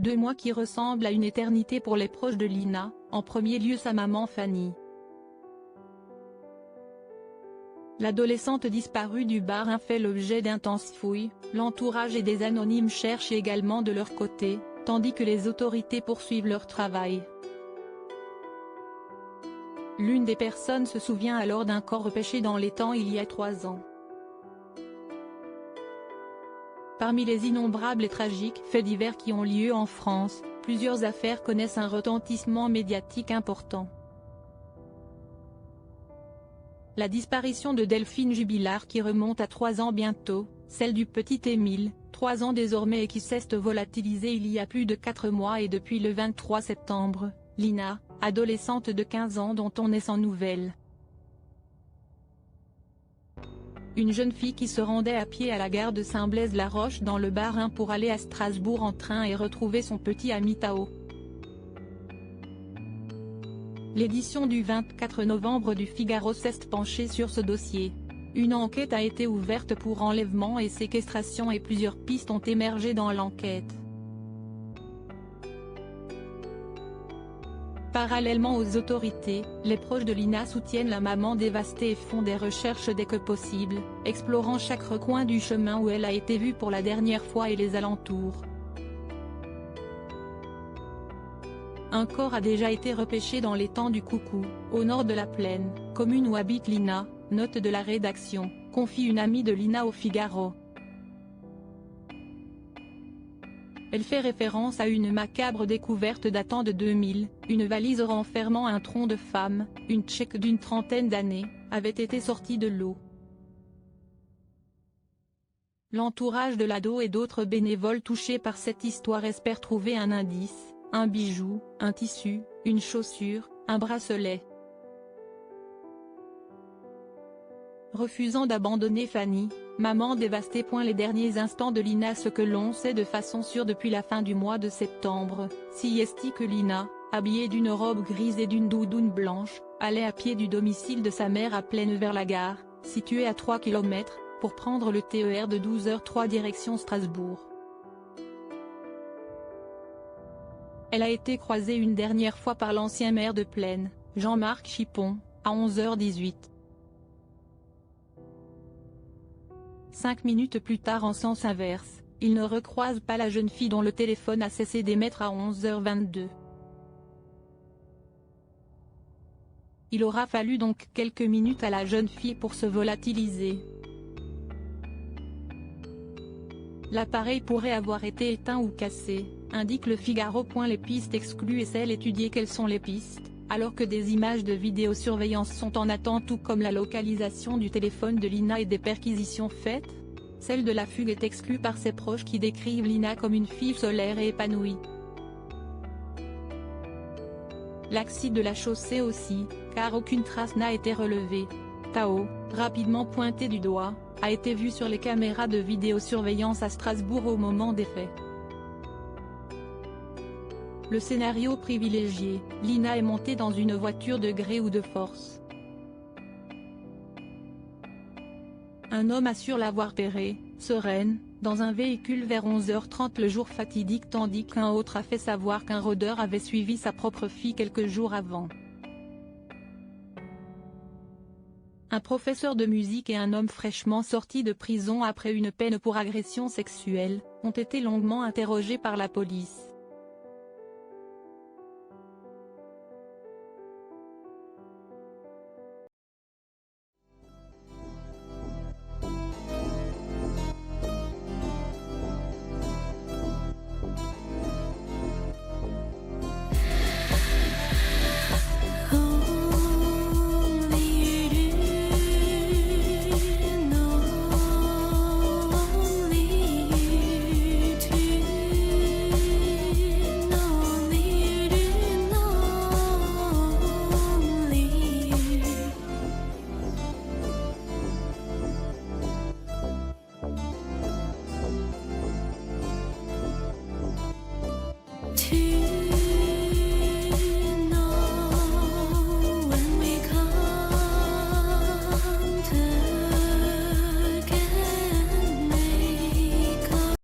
2 mois qui ressemblent à une éternité pour les proches de Lina, en premier lieu sa maman Fanny. L'adolescente disparue du Bas-Rhin fait l'objet d'intenses fouilles, l'entourage et des anonymes cherchent également de leur côté, tandis que les autorités poursuivent leur travail. L'une des personnes se souvient alors d'un corps repêché dans l'étang il y a 3 ans. Parmi les innombrables et tragiques faits divers qui ont lieu en France, plusieurs affaires connaissent un retentissement médiatique important. La disparition de Delphine Jubilard qui remonte à 3 ans bientôt, celle du petit Émile, 3 ans désormais et qui s'est volatilisée il y a plus de 4 mois et depuis le 23 septembre, Lina, adolescente de 15 ans dont on est sans nouvelles. Une jeune fille qui se rendait à pied à la gare de Saint-Blaise-la-Roche dans le Bas-Rhin pour aller à Strasbourg en train et retrouver son petit ami Tao. L'édition du 24 novembre du Figaro s'est penchée sur ce dossier. Une enquête a été ouverte pour enlèvement et séquestration et plusieurs pistes ont émergé dans l'enquête. Parallèlement aux autorités, les proches de Lina soutiennent la maman dévastée et font des recherches dès que possible, explorant chaque recoin du chemin où elle a été vue pour la dernière fois et les alentours. Un corps a déjà été repêché dans l'étang du Coucou, au nord de la Plaine, commune où habite Lina, note de la rédaction, confie une amie de Lina au Figaro. Elle fait référence à une macabre découverte datant de 2000, une valise renfermant un tronc de femme, une Tchèque d'une trentaine d'années, avait été sortie de l'eau. L'entourage de l'ado et d'autres bénévoles touchés par cette histoire espèrent trouver un indice, un bijou, un tissu, une chaussure, un bracelet. Refusant d'abandonner Fanny, maman dévastée. Les derniers instants de Lina. Ce que l'on sait de façon sûre depuis la fin du mois de septembre, si est que Lina, habillée d'une robe grise et d'une doudoune blanche, allait à pied du domicile de sa mère à Plaine vers la gare, située à 3 km, pour prendre le TER de 12h03 direction Strasbourg. Elle a été croisée une dernière fois par l'ancien maire de Plaine, Jean-Marc Chipon, à 11h18. 5 minutes plus tard en sens inverse, il ne recroise pas la jeune fille dont le téléphone a cessé d'émettre à 11h22. Il aura fallu donc quelques minutes à la jeune fille pour se volatiliser. L'appareil pourrait avoir été éteint ou cassé, indique le Figaro. Les pistes exclues et celles étudiées. Quelles sont les pistes, alors que des images de vidéosurveillance sont en attente tout comme la localisation du téléphone de Lina et des perquisitions faites? Celle de la fugue est exclue par ses proches qui décrivent Lina comme une fille solaire et épanouie. L'axe de la chaussée aussi, car aucune trace n'a été relevée. Tao, rapidement pointé du doigt, a été vu sur les caméras de vidéosurveillance à Strasbourg au moment des faits. Le scénario privilégié, Lina est montée dans une voiture de gré ou de force. Un homme assure l'avoir repérée, sereine, dans un véhicule vers 11h30 le jour fatidique, tandis qu'un autre a fait savoir qu'un rôdeur avait suivi sa propre fille quelques jours avant. Un professeur de musique et un homme fraîchement sorti de prison après une peine pour agression sexuelle, ont été longuement interrogés par la police.